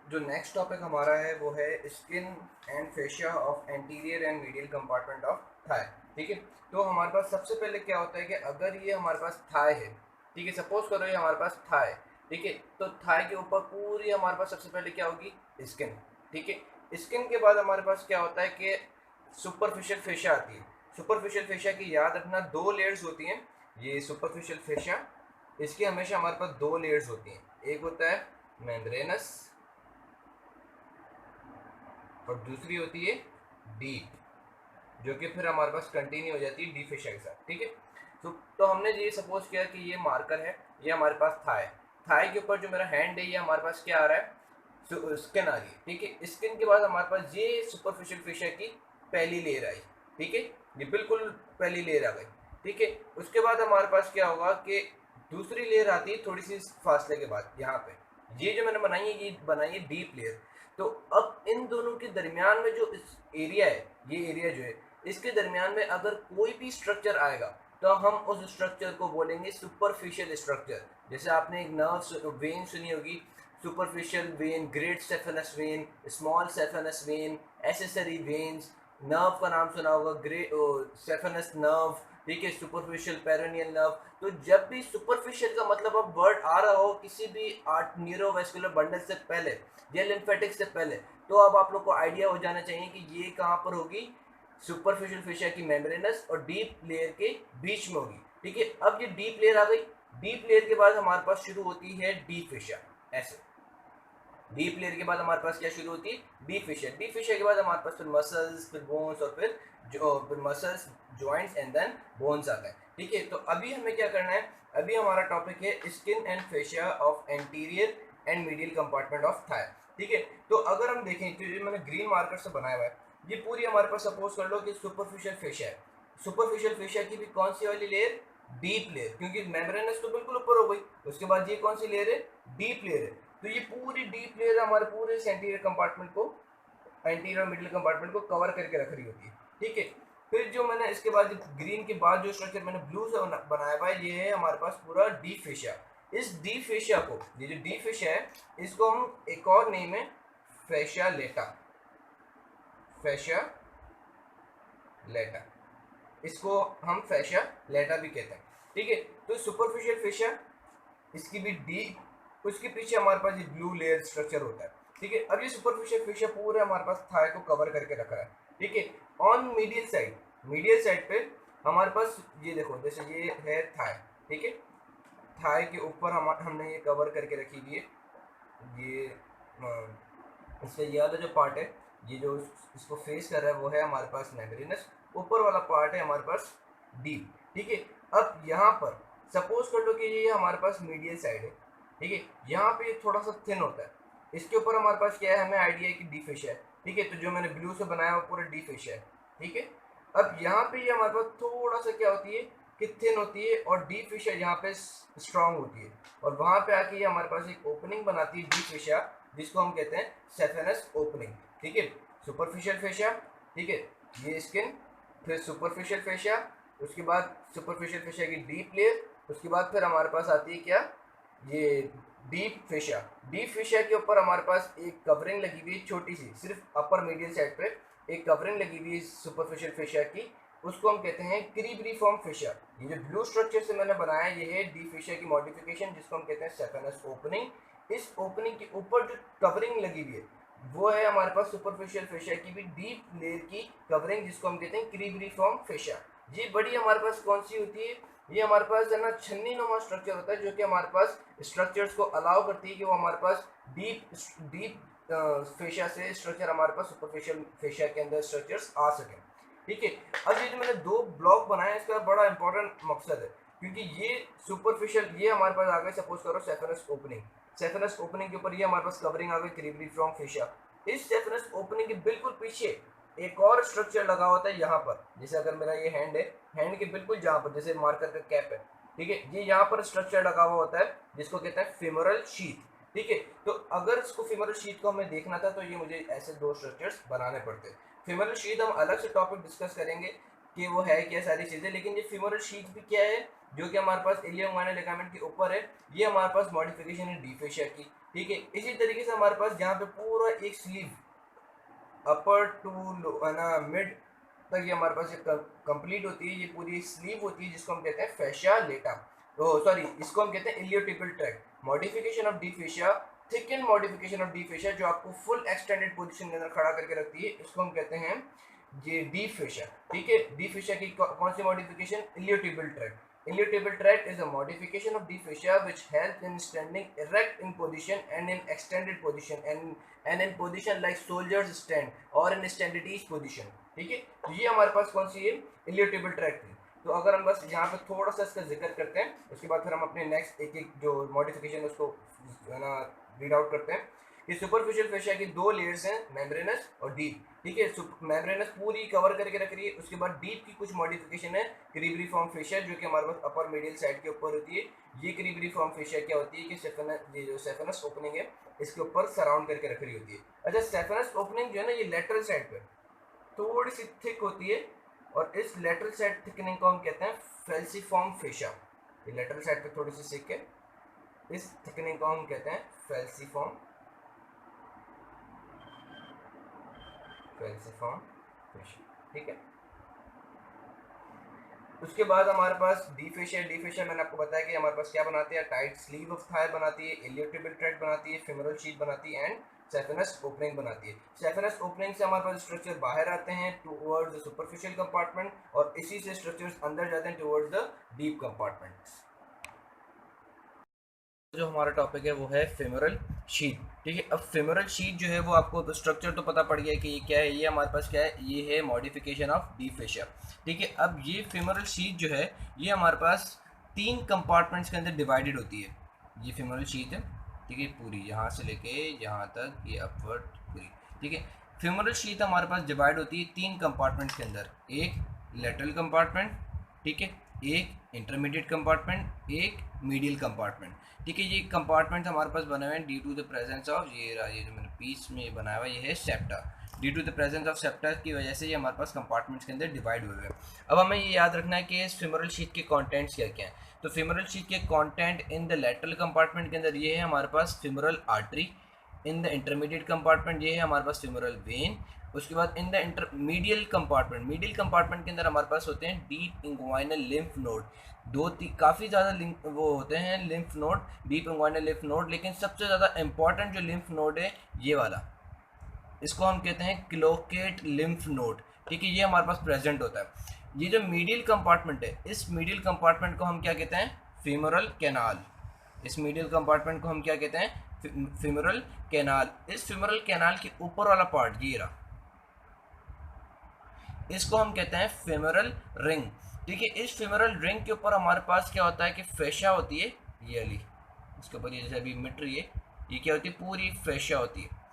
जो next topic हमारा है वो है skin and fascia of anterior and medial compartment of thigh. ठीक है, तो हमारे पास सबसे पहले क्या होता है कि अगर ये हमारे पास थाई है, ठीक है, सपोज करो ये हमारे पास थाई, ठीक है, तो थाई के ऊपर पूरी हमारे पास सबसे पहले क्या होगी, स्किन। ठीक है, स्किन के बाद हमारे पास क्या होता है कि सुपरफिशियल फेशिया आती है। सुपरफिशियल फेशिया की याद रखना दो लेयर्स होती हैं। ये सुपरफिशियल फेशिया, इसकी हमेशा हमारे पास दो लेयर्स होती हैं। एक होता है मेम्ब्रेनस और दूसरी होती है डीप, जो कि फिर हमारे पास कंटिन्यू हो जाती है डी फेशिया के साथ। ठीक है, तो हमने ये सपोज किया कि ये मार्कर है, ये हमारे पास थाई, थाई के ऊपर जो मेरा हैंड है ये हमारे पास क्या आ रहा है, स्किन आ रही है। ठीक है, स्किन के बाद हमारे पास ये सुपरफिशियल फेशिया की पहली लेयर आई। ठीक है, ये बिल्कुल पहली लेयर आ गई। ठीक है, उसके बाद हमारे पास क्या होगा कि दूसरी लेयर आती है थोड़ी सी फासले के बाद। यहाँ पे ये जो मैंने बनाई है ये बनाई है डीप लेयर। तो अब इन दोनों के दरमियान में जो इस एरिया है, ये एरिया जो है, इसके दरमियान में अगर कोई भी स्ट्रक्चर आएगा तो हम उस स्ट्रक्चर को बोलेंगे सुपरफिशियल स्ट्रक्चर। जैसे आपने एक नर्व वेन सुनी होगी, superficial when, great saphenous when, small saphenous when, accessory veins. Nerve का नाम सुना होगा, ग्रेट सेफेनस नर्व। ठीक है, सुपरफिशियल पेरोनियल नर्व। तो जब भी सुपरफिशियल का मतलब अब वर्ड आ रहा हो किसी भी आर्ट न्यूरोवेस्कुलर बंडल से पहले या लिम्फेटिक से पहले, तो अब आप लोग को आइडिया हो जाना चाहिए कि ये कहाँ पर होगी, सुपरफिशियल फेशिया की मेम्ब्रेनस और डीप लेयर के बीच में होगी। ठीक है, अब ये डीप लेयर आ गई। डीप लेयर के बाद हमारे पास शुरू होती है डीप फेशिया। ऐसे डीप लेयर के बाद हमारे पास क्या शुरू होती है, डीप फेशिया। डीप फेशिया के बाद हमारे पास फिर मसल्स, फिर बोन्स और फिर muscles, joints and then bones आ गए। ठीक है, तो अभी हमें क्या करना है, अभी हमारा टॉपिक है skin and fascia of anterior and medial compartment of thigh. ठीक है, तो अगर हम देखें तो ये मैंने ग्रीन मार्कर से बनाया हुआ है, ये पूरी हमारे पास सपोज कर लो कि सुपरफिशियल फेशिया है। सुपरफिशियल फेशिया की भी कौन सी वाली लेयर, डीप लेयर, क्योंकि मेम्ब्रेनस तो बिल्कुल ऊपर हो गई। उसके बाद ये कौन सी लेयर है, डीप लेयर है। तो ये पूरी डीप लेयर हमारे पूरे एंटीरियर कंपार्टमेंट को, एंटीरियर और मिडिल कंपार्टमेंट को कवर करके रख रही होती है। ठीक है, फिर जो मैंने इसके बाद ग्रीन के बाद जो स्ट्रक्चर मैंने ब्लू से बनाया हुआ है, ये है हमारे पास पूरा डीप फेशिया। इस डीप फेशिया को, ये जो डीप फेशिया है, इसको हम एक और नेम है फेशिया लेटा, फेशिया लेटा, इसको हम फेशिया लेटा भी कहते हैं। ठीक है, तो सुपरफिशियल फेशिया, इसकी भी डीप, उसके पीछे हमारे पास ये ब्लू लेयर स्ट्रक्चर होता है। ठीक है, अब ये सुपरफिशियल फेशिया पूरा हमारे पास थाई को कवर करके रखा है। ठीक है, on medial side, medial side पे हमारे पास ये देखो, जैसे ये है थाई। ठीक है, थाई के ऊपर हमने ये कवर करके रखी हुई है। ये इसका ये वाला जो पार्ट है, ये जो इसको फेस कर रहा है वो है हमारे पास मेम्ब्रेनस। ऊपर वाला पार्ट है हमारे पास डीप। ठीक है, अब यहाँ पर सपोज कर लो कि ये हमारे पास मीडियल साइड है। ठीक है, यहाँ पे थोड़ा सा थिन होता है, इसके ऊपर हमारे पास क्या है, हमें आइडिया है कि डी फेशिया है। ठीक है, तो जो मैंने ब्लू से बनाया वो पूरा डी फेशिया है। ठीक है, अब यहाँ पे ये हमारे पास थोड़ा सा क्या होती है कि थिन होती है, और डी फेशिया यहाँ पे स्ट्रांग होती है, और वहाँ पे आके ये हमारे पास एक ओपनिंग बनाती है डी फेशिया, जिसको हम कहते हैं सेफेनस ओपनिंग। ठीक है, सुपरफिशियल फेशिया, ठीक है, ये स्किन, फिर सुपरफिशियल फेशिया, उसके बाद सुपरफिशियल फेशिया की डीप लेयर, उसके बाद फिर हमारे पास आती है क्या, ये डीप फेशिया। डीप फेशिया के ऊपर हमारे पास एक कवरिंग लगी हुई है छोटी सी, सिर्फ अपर मीडियल साइड पे एक कवरिंग लगी हुई है सुपरफिशियल फेशिया की, उसको हम कहते हैं क्रीब्रिफॉर्म फेशिया। ये जो ब्लू स्ट्रक्चर से मैंने बनाया ये है डी फेशिया की मॉडिफिकेशन, जिसको हम कहते हैं सेफेनस ओपनिंग। इस ओपनिंग के ऊपर जो कवरिंग लगी हुई है वो है हमारे पास सुपरफिशियल फेशिया की भी डीप लेयर की कवरिंग, जिसको हम कहते हैं क्रीब्रिफॉर्म फेशिया। ये बड़ी हमारे पास कौन सी होती है, ये हमारे पास है ना छन्नी नुमा स्ट्रक्चर होता है, जो कि हमारे पास स्ट्रक्चर्स को अलाउ करती है कि वो हमारे पास डीप डीप फेशिया से स्ट्रक्चर हमारे पास सुपरफिशियल फेशिया के अंदर स्ट्रक्चर्स आ सकें। ठीक है, अब ये जो मैंने दो ब्लॉक बनाया इसका बड़ा इंपॉर्टेंट मकसद है, क्योंकि ये सुपरफिशियल, ये हमारे पास आ गए सपोज करो सेफेनस ओपनिंग। सेफेनस ओपनिंग के ऊपर ये हमारे पास कवरिंग आ गई क्रीब्रिफॉर्म फेशिया। इस सेफेनस ओपनिंग के बिल्कुल पीछे एक और स्ट्रक्चर लगा होता है यहाँ पर। जैसे अगर मेरा ये हैंड है, हैंड के बिल्कुल जहाँ पर जैसे मार्कर का कैप है, ठीक है, ये यहाँ पर स्ट्रक्चर लगा हुआ होता है जिसको कहते हैं फेमोरल शीथ। ठीक है, तो अगर इसको फेमोरल शीथ को हमें देखना था तो ये मुझे ऐसे दो स्ट्रक्चर्स बनाने पड़ते हैं। फेमोरल शीथ हम अलग से टॉपिक डिस्कस करेंगे। कि वो है क्या सारी चीज़ें, लेकिन ये फीमोरल शीथ भी क्या है जो कि हमारे पास इलियोइंगुइनल लिगामेंट के ऊपर है, ये हमारे पास मॉडिफिकेशन है डी फेशिया की, ठीक है। इसी तरीके से हमारे पास यहाँ पे पूरा एक स्लीव अपर टू है ना मिड तक ये हमारे पास कंप्लीट होती है, ये पूरी स्लीव होती है जिसको हम कहते हैं फेशिया लेटा, तो सॉरी इसको हम कहते हैं iliotibial tract. Modification of the fascia, thicken modification of the fascia जो आपको फुल एक्सटेंडेड पोजीशन के अंदर खड़ा करके रखती है, इसको हम कहते हैं ये डी फेशिया, ठीक है। डी फेशिया की कौन सी modification, iliotibial tract. Iliotibial tract is a modification of the fascia which helps in standing erect in position and in extended position and in position like soldiers stand or in standing position, ठीक है। तो ये हमारे पास कौन सी है, Iliotibial tract थी। तो अगर हम बस यहाँ पे थोड़ा सा इसका जिक्र करते हैं, उसके बाद फिर हम अपने नेक्स्ट एक एक जो मॉडिफिकेशन है उसको है ना रीड आउट करते हैं। ये सुपरफिशियल फेशिया की दो लेयर्स हैं, मेम्ब्रेनस और डीप, ठीक है। मेम्ब्रेनस पूरी कवर करके रख रही है, उसके बाद डीप की कुछ मॉडिफिकेशन है, क्रीब्रिफॉर्म फेशिया जो कि हमारे पास अपर मीडियल साइड के ऊपर होती है। ये क्रीब्रिफॉर्म फेशिया क्या होती है कि ये जो सेफेनस ओपनिंग है इसके ऊपर सराउंड करके रख रही होती है। अच्छा, सेफेनस ओपनिंग जो है ना ये लेटरल साइड पे थोड़ी सी थिक होती है, और इस लेटरल साइड थिकनिंग को हम कहते हैं फेल्सिफॉर्म फेशिया। ये लेटरल साइड पे थोड़ी सी थिक है, इस थिकनिंग को हम कहते हैं फेल्सिफॉर्म फेशिया, ठीक है। उसके बाद हमारे पास डी फेशिया मैंने आपको बताया कि हमारे पास क्या बनाती है, टाइट स्लीव ऑफ थाई बनाती है, इलियोटिबल ट्रैक्ट बनाती है, फेमोरल शीथ बनाती है एंड सेफेनस ओपनिंग बनाती है। सेफेनस ओपनिंग से हमारे पास स्ट्रक्चर बाहर आते हैं टुवर्ड्स द सुपरफिशियल कंपार्टमेंट, और इसी से स्ट्रक्चर्स अंदर जाते हैं टुवर्ड्स द डीप कंपार्टमेंट। जो हमारा टॉपिक है वो है फेमोरल शीथ, ठीक है। अब फेमोरल शीथ जो है वो आपको स्ट्रक्चर तो पता पड़ गया कि ये क्या है, ये हमारे पास क्या है, ये है मॉडिफिकेशन ऑफ डी फेशिया, ठीक है। अब ये फेमोरल शीथ जो है ये हमारे पास 3 कंपार्टमेंट्स के अंदर डिवाइडेड होती है। ये फेमोरल शीथ है, ठीक है, पूरी यहाँ से लेके यहाँ तक ये अपवर्ड पूरी, ठीक है। फेमोरल शीथ हमारे पास डिवाइड होती है 3 कंपार्टमेंट्स के अंदर, एक लेटरल कंपार्टमेंट, ठीक है, एक इंटरमीडिएट कंपार्टमेंट, एक मीडियल कंपार्टमेंट, ठीक है। ये कंपार्टमेंट हमारे पास बने हुए हैं due to the presence of ये जो मैंने पीस में बनाया हुआ ये है septa. Due to the presence of septa की वजह से ये हमारे पास कंपार्टमेंट्स के अंदर डिवाइड हुए हैं। अब हमें ये याद रखना है कि इस फेमोरल शीथ के कंटेंट्स क्या क्या हैं। तो फेमोरल शीथ के content in the lateral compartment के अंदर ये है हमारे पास femoral artery, in the intermediate compartment ये है हमारे पास फेमोरल वेन, उसके बाद इन द मीडियल कंपार्टमेंट के अंदर हमारे पास होते हैं डीप इंग्वाइनल लिम्फ नोड, काफ़ी ज़्यादा वो होते हैं lymph node, deep inguinal lymph node, लेकिन सबसे ज़्यादा इंपॉर्टेंट जो लिम्फ नोड है ये वाला, इसको हम कहते हैं क्लोकेट लिम्फ नोड, ठीक है। ये हमारे पास प्रेजेंट होता है। ये जो मीडियल कंपार्टमेंट है, इस मीडियल कंपार्टमेंट को हम क्या कहते हैं, फीमोरल कैनाल। इस मीडियल कंपार्टमेंट को हम क्या कहते हैं, फीमोरल कैनाल। इस फीमोरल कैनाल के ऊपर वाला पार्ट ये रहा, इसको हम कहते हैं फेमोरल रिंग, ठीक है। इस फेमोरल रिंग के ऊपर हमारे पास क्या होता है कि फेशिया होती है, ये वाली इसके ऊपर ये जैसे अभी मिट रही है, ये क्या होती है, पूरी फेशिया होती है।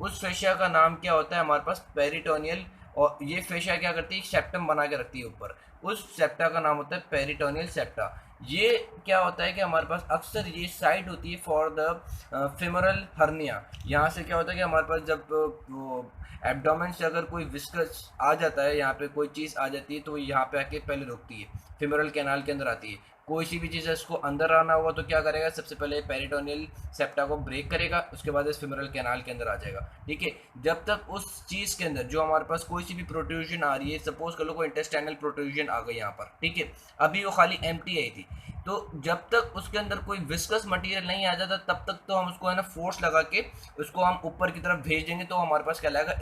उस फेशिया का नाम क्या होता है हमारे पास, पेरिटोनियल, और ये फेशिया क्या करती है, सेप्टम बना के रखती है ऊपर, उस सेप्टा का नाम होता है पेरिटोनियल सेप्टा। ये क्या होता है कि हमारे पास अक्सर ये साइट होती है फॉर द फेमोरल हर्निया। यहाँ से क्या होता है कि हमारे पास जब वो एब्डोमेन से अगर कोई विस्कस आ जाता है, यहाँ पे कोई चीज़ आ जाती है तो यहाँ पे आके पहले रुकती है, फेमोरल कैनाल के अंदर आती है। कोई सी भी चीज़ है इसको अंदर आना हुआ तो क्या करेगा, सबसे पहले पेरिटोनियल सेप्टा को ब्रेक करेगा, उसके बाद इस फेमोरल कैनाल के अंदर आ जाएगा, ठीक है। जब तक उस चीज़ के अंदर जो हमारे पास कोई सी भी प्रोट्रूजन आ रही है, सपोज कर लो कोई इंटेस्टाइनल प्रोट्रूजन आ गई यहाँ पर, ठीक है, अभी वो खाली एम्प्टी आई थी, तो जब तक उसके अंदर कोई विस्कस मटेरियल नहीं आ जाता तब तक तो हम उसको है ना फोर्स लगा के उसको हम ऊपर की तरफ भेज देंगे, तो हमारे पास क्या लगेगा,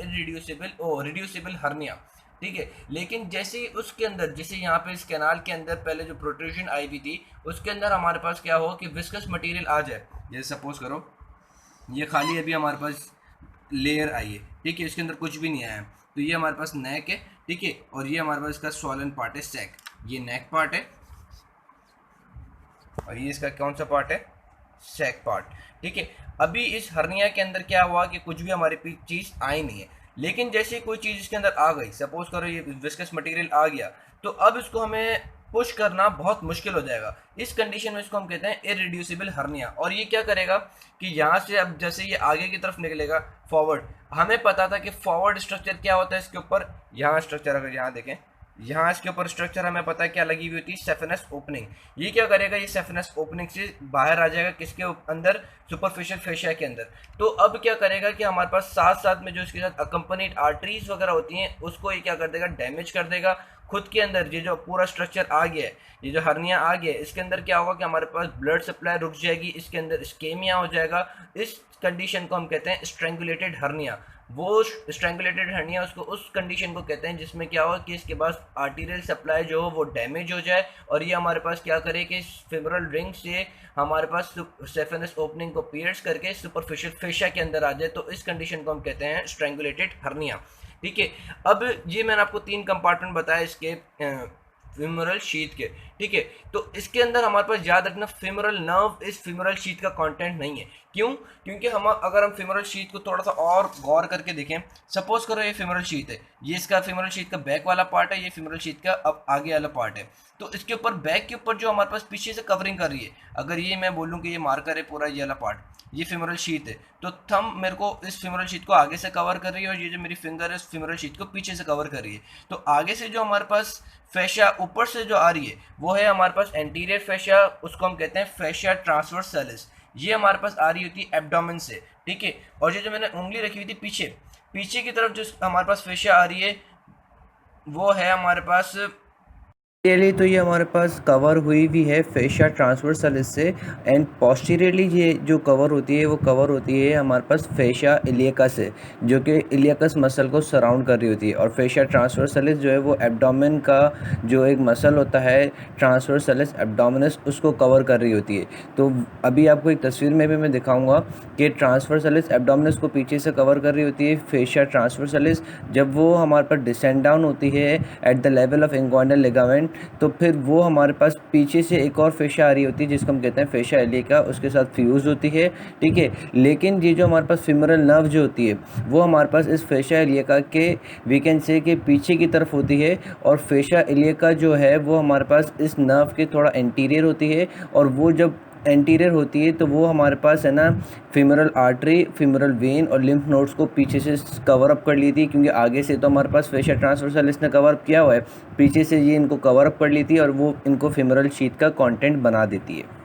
रिड्यूसिबल हर्निया, ठीक है। लेकिन जैसे ही उसके अंदर, जैसे यहाँ पे इस कैनाल के अंदर पहले जो प्रोट्रूजन आई हुई थी उसके अंदर हमारे पास क्या हो कि विस्कस मटेरियल आ जाए, जैसे सपोज करो ये खाली अभी हमारे पास लेयर आई है, ठीक है, इसके अंदर कुछ भी नहीं आया है, तो ये हमारे पास नेक है, ठीक है, और ये हमारे पास इसका स्वॉलन पार्ट है सैक, ये नेक पार्ट है, और ये इसका कौन सा पार्ट है, सैक पार्ट, ठीक है। अभी इस हर्निया के अंदर क्या हुआ कि कुछ भी हमारे चीज़ आई नहीं है, लेकिन जैसे कोई चीज़ इसके अंदर आ गई, सपोज करो ये विस्कस मटेरियल आ गया, तो अब इसको हमें पुश करना बहुत मुश्किल हो जाएगा। इस कंडीशन में इसको हम कहते हैं इरिड्यूसिबल हर्निया। और ये क्या करेगा कि यहाँ से अब जैसे ये आगे की तरफ निकलेगा फॉरवर्ड, हमें पता था कि फॉरवर्ड स्ट्रक्चर क्या होता है इसके ऊपर, यहाँ स्ट्रक्चर अगर यहाँ देखें, यहाँ इसके ऊपर स्ट्रक्चर हमें पता है क्या लगी हुई होती है, सेफेनस ओपनिंग। ये क्या करेगा, ये सेफेनस ओपनिंग से बाहर आ जाएगा किसके अंदर, सुपरफिशियल फेशिया के अंदर। तो अब क्या करेगा कि हमारे पास साथ साथ में जो इसके साथ अकम्पनीड आर्टरीज वगैरह होती हैं उसको ये क्या कर देगा, डैमेज कर देगा खुद के अंदर। ये जो पूरा स्ट्रक्चर आ गया है, ये जो हर्निया आ गया है, इसके अंदर क्या होगा कि हमारे पास ब्लड सप्लाई रुक जाएगी, इसके अंदर स्केमिया हो जाएगा। इस कंडीशन को हम कहते हैं स्ट्रेंगुलेटेड हर्निया। वो स्ट्रेंगुलेटेड हर्निया उसको उस कंडीशन को कहते हैं जिसमें क्या होगा कि इसके पास आर्टीरियल सप्लाई जो हो वो डैमेज हो जाए, और ये हमारे पास क्या करे कि फेमरल रिंग से हमारे पास सेफेनस ओपनिंग को पियर्स करके सुपरफिशियल फेशिया के अंदर आ जाए। तो इस कंडीशन को हम कहते हैं स्ट्रेंगुलेटेड हर्निया। ठीक है, अब ये मैंने आपको 3 कंपार्टमेंट बताया इसके फेमोरल शीथ के। ठीक है, तो इसके अंदर हमारे पास याद रखना फेमोरल नर्व इस फेमोरल शीथ का कंटेंट नहीं है। क्यों? क्योंकि हम अगर हम फेमोरल शीथ को थोड़ा सा और गौर करके देखें, सपोज करो ये फेमोरल शीथ है, ये इसका फेमोरल शीथ का बैक वाला पार्ट है, ये फेमोरल शीथ का अब आगे वाला पार्ट है। तो इसके ऊपर बैक के ऊपर जो हमारे पास पीछे से कवरिंग कर रही है, अगर ये मैं बोलूँ कि ये मार्कर है पूरा ये वाला पार्ट, ये फेमोरल शीथ है, तो थंब मेरे को इस फेमोरल शीथ को आगे से कवर कर रही है और ये जो मेरी फिंगर है इस फेमोरल शीथ को पीछे से कवर कर रही है। तो आगे से जो हमारे पास फेशिया ऊपर से जो आ रही है वो है हमारे पास एंटीरियर फेशिया, उसको हम कहते हैं फेशिया ट्रांसवर्सालिस। ये हमारे पास आ रही होती है एब्डोमेन से। ठीक है, और ये जो मैंने उंगली रखी हुई थी पीछे, पीछे की तरफ जो हमारे पास फेशिया आ रही है वो है हमारे पास पोस्टीरियरली तो ये हमारे पास कवर हुई भी है फेशिया ट्रांसवर्सालिस से, एंड पोस्टीरियरली ये जो कवर होती है वो कवर होती है हमारे पास फेशिया इलियकस से, जो कि इलियकस मसल को सराउंड कर रही होती है। और फेशिया ट्रांसवर्सालिस जो है वो एब्डोमेन का जो एक मसल होता है ट्रांसवर्सालिस एब्डोमिनस, उसको कवर कर रही होती है। तो अभी आपको एक तस्वीर में भी मैं दिखाऊंगा कि ट्रांसवर्सालिस एब्डोमिनस को पीछे से कवर कर रही होती है फेशिया ट्रांसवर्सालिस। जब वो हमारे पास डिसेंड डाउन होती है at the level of inguinal ligament, तो फिर वो हमारे पास पीछे से एक और फेशिया आ रही होती है जिसको हम कहते हैं फेशिया इलियका, उसके साथ फ्यूज़ होती है। ठीक है, लेकिन ये जो हमारे पास फेमोरल नर्व जो होती है वो हमारे पास इस फेशिया इलियका के वी कैन से के पीछे की तरफ होती है, और फेशिया इलियका जो है वो हमारे पास इस नर्व के थोड़ा एंटीरियर होती है। और वो जब एंटीरियर होती है तो वो हमारे पास है ना फेमोरल आर्टरी, फेमोरल वेन और लिम्फ नोड्स को पीछे से कवर अप कर ली थी, क्योंकि आगे से तो हमारे पास फेशिया ट्रांसवर्सालिस ने कवर अप किया हुआ है, पीछे से ये इनको कवर अप कर ली थी और वो इनको फेमोरल शीथ का कंटेंट बना देती है।